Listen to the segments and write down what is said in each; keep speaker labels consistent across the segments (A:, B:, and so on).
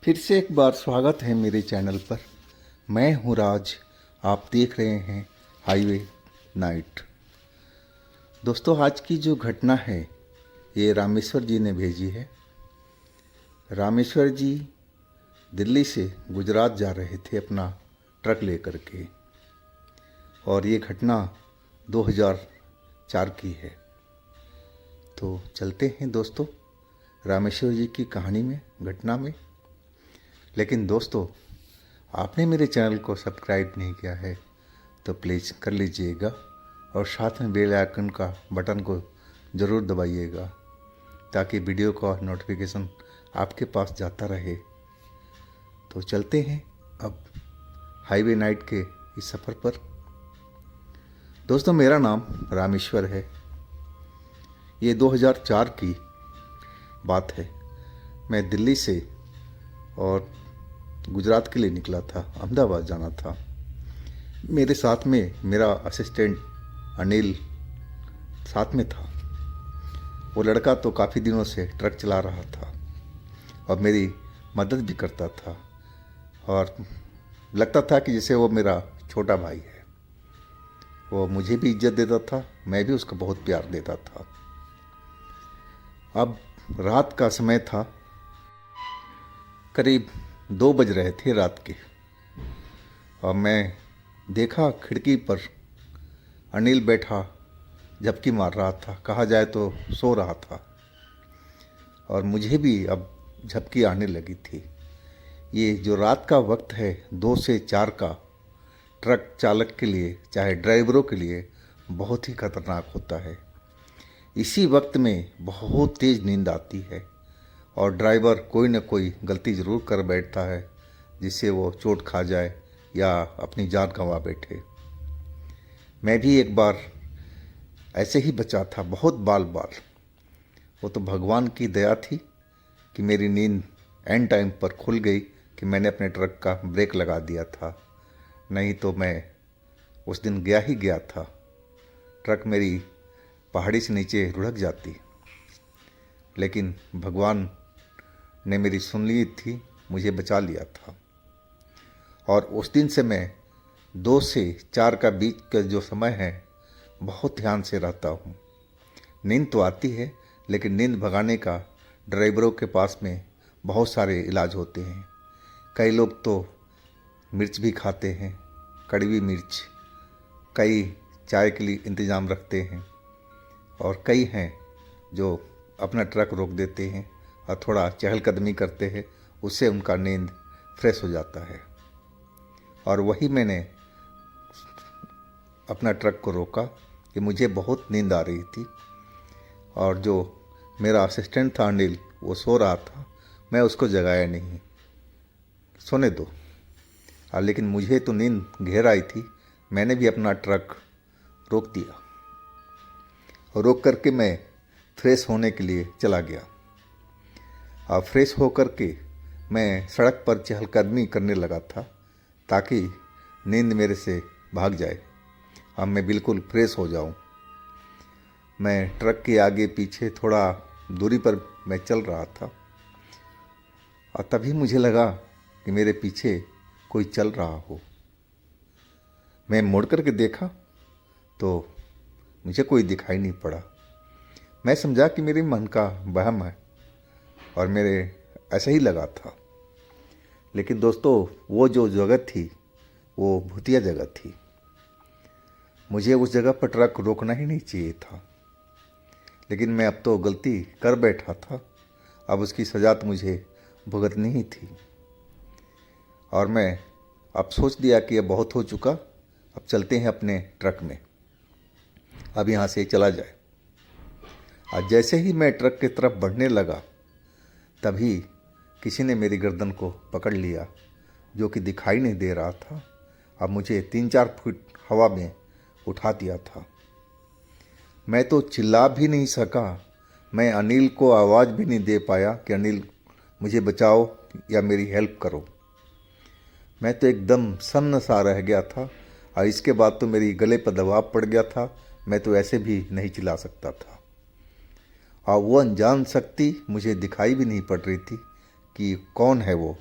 A: फिर से एक बार स्वागत है मेरे चैनल पर। मैं हूँ राज, आप देख रहे हैं हाईवे नाइट। दोस्तों, आज की जो घटना है ये रामेश्वर जी ने भेजी है। रामेश्वर जी दिल्ली से गुजरात जा रहे थे अपना ट्रक लेकर के, और ये घटना 2004 की है। तो चलते हैं दोस्तों रामेश्वर जी की कहानी में, घटना में। लेकिन दोस्तों, आपने मेरे चैनल को सब्सक्राइब नहीं किया है तो प्लीज़ कर लीजिएगा, और साथ में बेल आइकन का बटन को ज़रूर दबाइएगा ताकि वीडियो का नोटिफिकेशन आपके पास जाता रहे। तो चलते हैं अब हाईवे नाइट के इस सफ़र पर। दोस्तों, मेरा नाम रामेश्वर है। ये 2004 की बात है। मैं दिल्ली से और गुजरात के लिए निकला था, अहमदाबाद जाना था। मेरे साथ में मेरा असिस्टेंट अनिल साथ में था। वो लड़का तो काफ़ी दिनों से ट्रक चला रहा था और मेरी मदद भी करता था, और लगता था कि जैसे वो मेरा छोटा भाई है। वो मुझे भी इज्जत देता था, मैं भी उसको बहुत प्यार देता था। अब रात का समय था, करीब 2 बज रहे थे रात के, और मैं देखा खिड़की पर अनिल बैठा झपकी मार रहा था, कहा जाए तो सो रहा था, और मुझे भी अब झपकी आने लगी थी। ये जो रात का वक्त है 2 से 4 का, ट्रक चालक के लिए, चाहे ड्राइवरों के लिए बहुत ही खतरनाक होता है। इसी वक्त में बहुत तेज़ नींद आती है और ड्राइवर कोई न कोई गलती ज़रूर कर बैठता है जिससे वो चोट खा जाए या अपनी जान गंवा बैठे। मैं भी एक बार ऐसे ही बचा था, बहुत बाल। वो तो भगवान की दया थी कि मेरी नींद एंड टाइम पर खुल गई कि मैंने अपने ट्रक का ब्रेक लगा दिया था, नहीं तो मैं उस दिन गया ही गया था। ट्रक मेरी पहाड़ी से नीचे लुढ़क जाती, लेकिन भगवान ने मेरी सुन ली थी, मुझे बचा लिया था। और उस दिन से मैं 2 से 4 का बीच का जो समय है बहुत ध्यान से रहता हूँ। नींद तो आती है, लेकिन नींद भगाने का ड्राइवरों के पास में बहुत सारे इलाज होते हैं। कई लोग तो मिर्च भी खाते हैं, कड़वी मिर्च। कई चाय के लिए इंतज़ाम रखते हैं, और कई हैं जो अपना ट्रक रोक देते हैं और थोड़ा चहलकदमी करते हैं, उससे उनका नींद फ्रेश हो जाता है। और वही मैंने अपना ट्रक को रोका कि मुझे बहुत नींद आ रही थी, और जो मेरा असिस्टेंट था अनिल, वो सो रहा था, मैं उसको जगाया नहीं, सोने दो। लेकिन मुझे तो नींद घेर आई थी। मैंने भी अपना ट्रक रोक दिया, और रोक करके मैं फ्रेश होने के लिए चला गया। और फ्रेश होकर के मैं सड़क पर चहलकदमी करने लगा था ताकि नींद मेरे से भाग जाए, अब मैं बिल्कुल फ्रेश हो जाऊं। मैं ट्रक के आगे पीछे थोड़ा दूरी पर मैं चल रहा था, और तभी मुझे लगा कि मेरे पीछे कोई चल रहा हो। मैं मुड़ करके देखा तो मुझे कोई दिखाई नहीं पड़ा। मैं समझा कि मेरे मन का वहम है, और मेरे ऐसा ही लगा था। लेकिन दोस्तों, वो जो जगह थी वो भूतिया जगह थी। मुझे उस जगह पर ट्रक रोकना ही नहीं चाहिए था, लेकिन मैं अब तो गलती कर बैठा था। अब उसकी सज़ा तो मुझे भुगतनी ही थी, और मैं अब सोच लिया कि अब बहुत हो चुका, अब चलते हैं अपने ट्रक में, अब यहाँ से चला जाए। और जैसे ही मैं ट्रक की तरफ बढ़ने लगा, तभी किसी ने मेरी गर्दन को पकड़ लिया, जो कि दिखाई नहीं दे रहा था। अब मुझे 3-4 फुट हवा में उठा दिया था। मैं तो चिल्ला भी नहीं सका, मैं अनिल को आवाज़ भी नहीं दे पाया कि अनिल मुझे बचाओ या मेरी हेल्प करो। मैं तो एकदम सन्न सा रह गया था, और इसके बाद तो मेरी गले पर दबाव पड़ गया था। मैं तो ऐसे भी नहीं चिल्ला सकता था, और वो अनजान शक्ति मुझे दिखाई भी नहीं पड़ रही थी कि कौन है वो,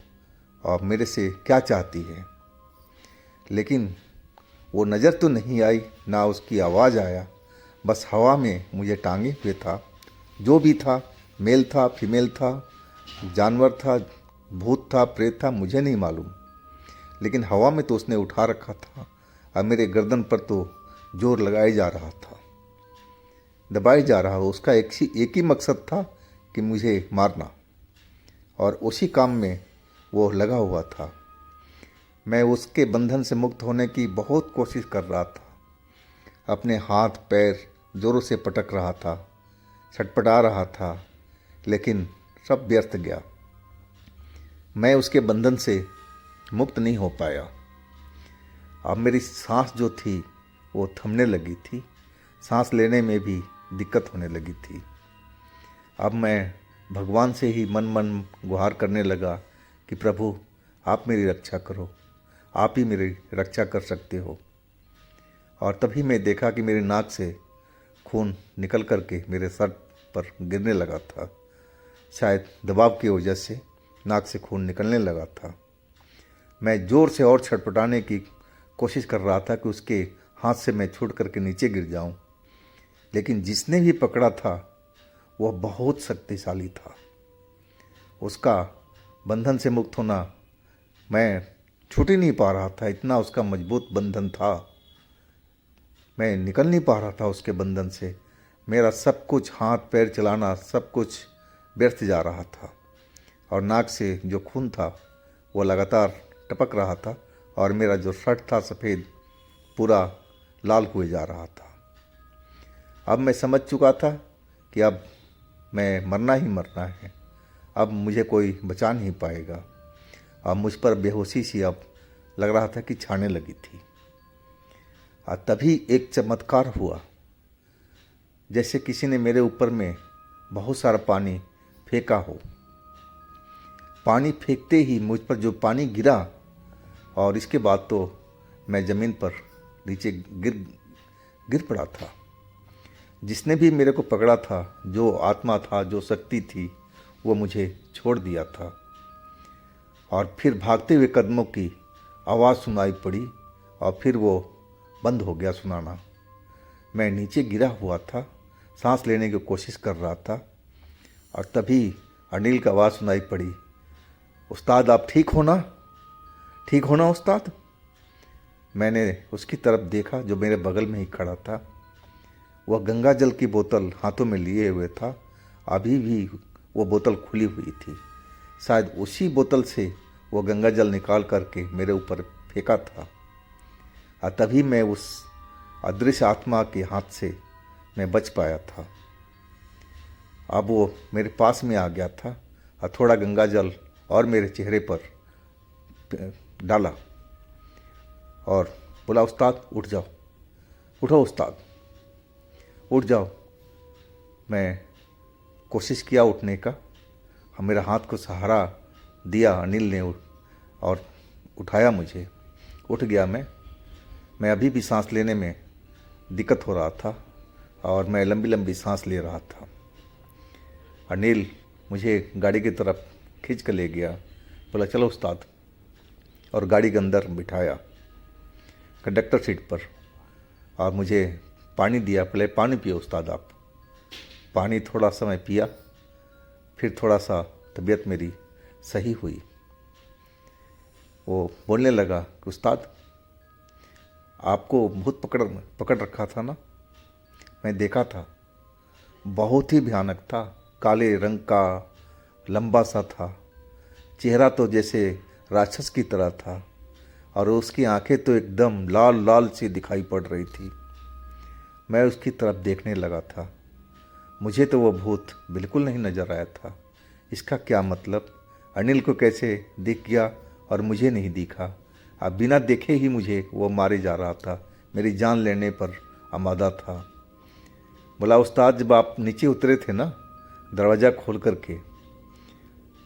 A: और मेरे से क्या चाहती है। लेकिन वो नज़र तो नहीं आई, ना उसकी आवाज़ आया। बस हवा में मुझे टांगे हुए था। जो भी था, मेल था, फीमेल था, जानवर था, भूत था, प्रेत था, मुझे नहीं मालूम। लेकिन हवा में तो उसने उठा रखा था और मेरे गर्दन पर तो जोर लगाए जा रहा था, दबाए जा रहा हो। उसका एक ही मकसद था कि मुझे मारना, और उसी काम में वो लगा हुआ था। मैं उसके बंधन से मुक्त होने की बहुत कोशिश कर रहा था। अपने हाथ पैर जोरों से पटक रहा था, छटपटा रहा था, लेकिन सब व्यर्थ गया। मैं उसके बंधन से मुक्त नहीं हो पाया। अब मेरी सांस जो थी वो थमने लगी थी, सांस लेने में भी दिक्कत होने लगी थी। अब मैं भगवान से ही मन मन गुहार करने लगा कि प्रभु आप मेरी रक्षा करो, आप ही मेरी रक्षा कर सकते हो। और तभी मैं देखा कि मेरी नाक से खून निकल करके मेरे सर पर गिरने लगा था। शायद दबाव की वजह से नाक से खून निकलने लगा था। मैं ज़ोर से और छटपटाने की कोशिश कर रहा था कि उसके हाथ से मैं छूट करके नीचे गिर जाऊं, लेकिन जिसने भी पकड़ा था वह बहुत शक्तिशाली था। उसका बंधन से मुक्त होना, मैं छूट ही नहीं पा रहा था, इतना उसका मजबूत बंधन था। मैं निकल नहीं पा रहा था उसके बंधन से। मेरा सब कुछ, हाथ पैर चलाना, सब कुछ व्यर्थ जा रहा था। और नाक से जो खून था वो लगातार टपक रहा था, और मेरा जो शर्ट था सफ़ेद, पूरा लाल हुए जा रहा था। अब मैं समझ चुका था कि अब मैं मरना ही मरना है। अब मुझे कोई बचा नहीं पाएगा। अब मुझ पर बेहोशी सी अब लग रहा था कि छाने लगी थी। और तभी एक चमत्कार हुआ, जैसे किसी ने मेरे ऊपर में बहुत सारा पानी फेंका हो। पानी फेंकते ही मुझ पर जो पानी गिरा, और इसके बाद तो मैं ज़मीन पर नीचे गिर पड़ा था। जिसने भी मेरे को पकड़ा था, जो आत्मा था, जो शक्ति थी, वो मुझे छोड़ दिया था। और फिर भागते हुए कदमों की आवाज़ सुनाई पड़ी, और फिर वो बंद हो गया सुनाना। मैं नीचे गिरा हुआ था, सांस लेने की कोशिश कर रहा था, और तभी अनिल की आवाज़ सुनाई पड़ी, उस्ताद आप ठीक हो ना? ठीक हो ना उस्ताद? मैंने उसकी तरफ देखा जो मेरे बगल में ही खड़ा था। वह गंगा जल की बोतल हाथों में लिए हुए था। अभी भी वो बोतल खुली हुई थी। शायद उसी बोतल से वो गंगा जल निकाल करके मेरे ऊपर फेंका था। और तभी मैं उस अदृश्य आत्मा के हाथ से मैं बच पाया था। अब वो मेरे पास में आ गया था और थोड़ा गंगा जल और मेरे चेहरे पर डाला और बोला, उस्ताद उठ जाओ, उठो उस्ताद, उठ जाओ। मैं कोशिश किया उठने का, मेरा हाथ को सहारा दिया अनिल ने और उठाया मुझे। उठ गया मैं अभी भी सांस लेने में दिक्कत हो रहा था, और मैं लंबी लंबी सांस ले रहा था। अनिल मुझे गाड़ी की तरफ खींच कर ले गया, बोला चलो उस्ताद, और गाड़ी के अंदर बिठाया कंडक्टर सीट पर, और मुझे पानी दिया। पहले पानी पियो उस्ताद आप। पानी थोड़ा समय पिया, फिर थोड़ा सा तबीयत मेरी सही हुई। वो बोलने लगा कि उस्ताद आपको भूत पकड़ रखा था ना? मैं देखा था, बहुत ही भयानक था, काले रंग का, लंबा सा था, चेहरा तो जैसे राक्षस की तरह था, और उसकी आंखें तो एकदम लाल लाल सी दिखाई पड़ रही थी। मैं उसकी तरफ देखने लगा था। मुझे तो वो भूत बिल्कुल नहीं नज़र आया था। इसका क्या मतलब? अनिल को कैसे दिख गया और मुझे नहीं दिखा? अब बिना देखे ही मुझे वो मारे जा रहा था, मेरी जान लेने पर आमादा था। बोला उस्ताद जब आप नीचे उतरे थे ना, दरवाज़ा खोल करके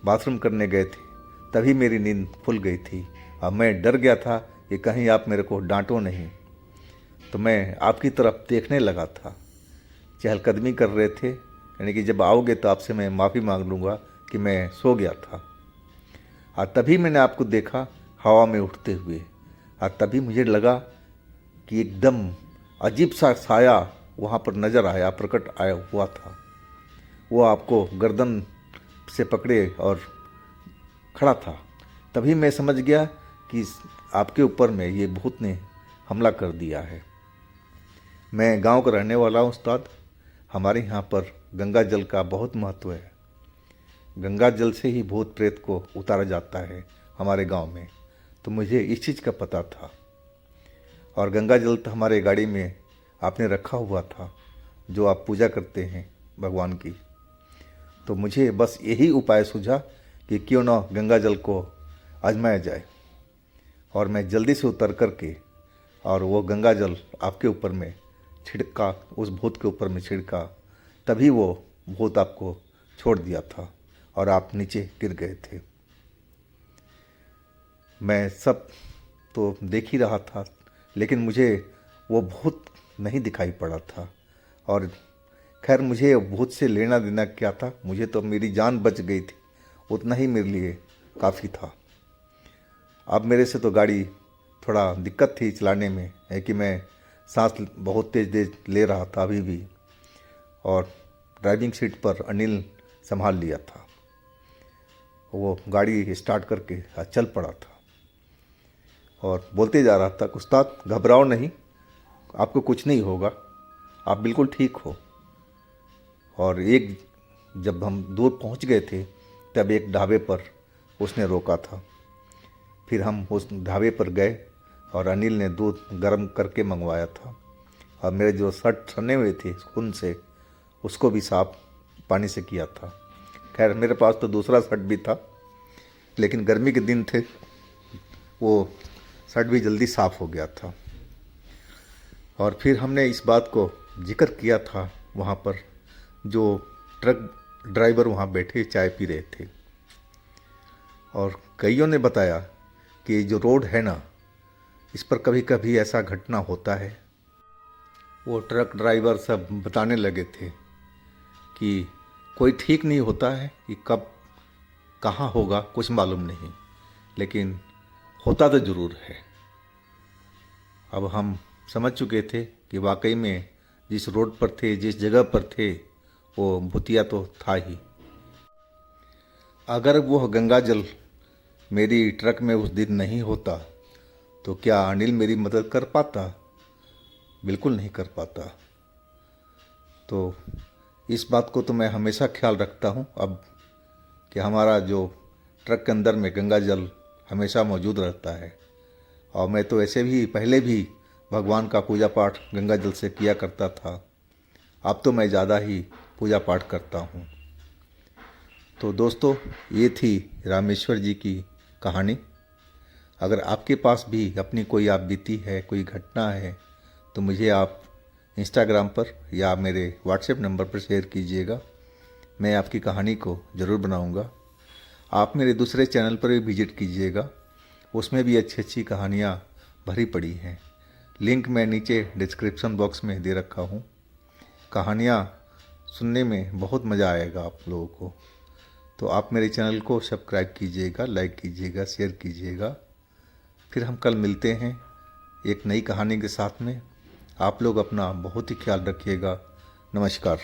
A: बाथरूम करने गए थे, तभी मेरी नींद खुल गई थी। अब मैं डर गया था कि कहीं आप मेरे को डांटो नहीं, तो मैं आपकी तरफ देखने लगा था। चहलकदमी कर रहे थे, यानी कि जब आओगे तो आपसे मैं माफ़ी मांग लूँगा कि मैं सो गया था। और तभी मैंने आपको देखा हवा में उठते हुए, और तभी मुझे लगा कि एकदम अजीब सा साया वहाँ पर नज़र आया, प्रकट आया हुआ था। वो आपको गर्दन से पकड़े और खड़ा था। तभी मैं समझ गया कि आपके ऊपर में ये भूत ने हमला कर दिया है। मैं गांव का रहने वाला हूँ उस्ताद। हमारे यहाँ पर गंगा जल का बहुत महत्व है। गंगा जल से ही भूत प्रेत को उतारा जाता है हमारे गांव में, तो मुझे इस चीज़ का पता था। और गंगा जल तो हमारे गाड़ी में आपने रखा हुआ था, जो आप पूजा करते हैं भगवान की। तो मुझे बस यही उपाय सूझा कि क्यों ना गंगा जल को आजमाया जाए। और मैं जल्दी से उतर करके और वो गंगा जल आपके ऊपर में छिड़का, उस भूत के ऊपर में छिड़का। तभी वो भूत आपको छोड़ दिया था और आप नीचे गिर गए थे। मैं सब तो देख ही रहा था, लेकिन मुझे वो भूत नहीं दिखाई पड़ा था। और खैर, मुझे भूत से लेना देना क्या था, मुझे तो मेरी जान बच गई थी, उतना ही मेरे लिए काफ़ी था। अब मेरे से तो गाड़ी थोड़ा दिक्कत थी चलाने में, है कि मैं सांस बहुत तेज़ तेज़ ले रहा था अभी भी, और ड्राइविंग सीट पर अनिल संभाल लिया था। वो गाड़ी स्टार्ट करके चल पड़ा था और बोलते जा रहा था, उस्ताद घबराओ नहीं, आपको कुछ नहीं होगा, आप बिल्कुल ठीक हो। और जब हम दूर पहुंच गए थे, तब एक ढाबे पर उसने रोका था। फिर हम उस ढाबे पर गए और अनिल ने दूध गर्म करके मंगवाया था, और मेरे जो शर्ट सने हुए थे खून से, उसको भी साफ पानी से किया था। खैर, मेरे पास तो दूसरा शर्ट भी था, लेकिन गर्मी के दिन थे, वो शर्ट भी जल्दी साफ़ हो गया था। और फिर हमने इस बात को जिक्र किया था वहाँ पर, जो ट्रक ड्राइवर वहाँ बैठे चाय पी रहे थे, और कईयों ने बताया कि जो रोड है ना, इस पर कभी कभी ऐसा घटना होता है। वो ट्रक ड्राइवर सब बताने लगे थे कि कोई ठीक नहीं होता है कि कब कहाँ होगा, कुछ मालूम नहीं, लेकिन होता तो ज़रूर है। अब हम समझ चुके थे कि वाकई में जिस रोड पर थे, जिस जगह पर थे, वो भूतिया तो था ही। अगर वो गंगा जल मेरी ट्रक में उस दिन नहीं होता, तो क्या अनिल मेरी मदद कर पाता? बिल्कुल नहीं कर पाता। तो इस बात को तो मैं हमेशा ख्याल रखता हूँ अब, कि हमारा जो ट्रक के अंदर में गंगा जल हमेशा मौजूद रहता है। और मैं तो ऐसे भी पहले भी भगवान का पूजा पाठ गंगा जल से किया करता था। अब तो मैं ज़्यादा ही पूजा पाठ करता हूँ। तो दोस्तों, ये थी रामेश्वर जी की कहानी। अगर आपके पास भी अपनी कोई आप बीती है, कोई घटना है, तो मुझे आप इंस्टाग्राम पर या मेरे व्हाट्सएप नंबर पर शेयर कीजिएगा। मैं आपकी कहानी को ज़रूर बनाऊंगा। आप मेरे दूसरे चैनल पर भी विजिट कीजिएगा, उसमें भी अच्छी अच्छी कहानियाँ भरी पड़ी हैं। लिंक मैं नीचे डिस्क्रिप्शन बॉक्स में दे रखा हूँ। कहानियाँ सुनने में बहुत मज़ा आएगा आप लोगों को। तो आप मेरे चैनल को सब्सक्राइब कीजिएगा, लाइक कीजिएगा, शेयर कीजिएगा। फिर हम कल मिलते हैं एक नई कहानी के साथ में। आप लोग अपना बहुत ही ख्याल रखिएगा। नमस्कार।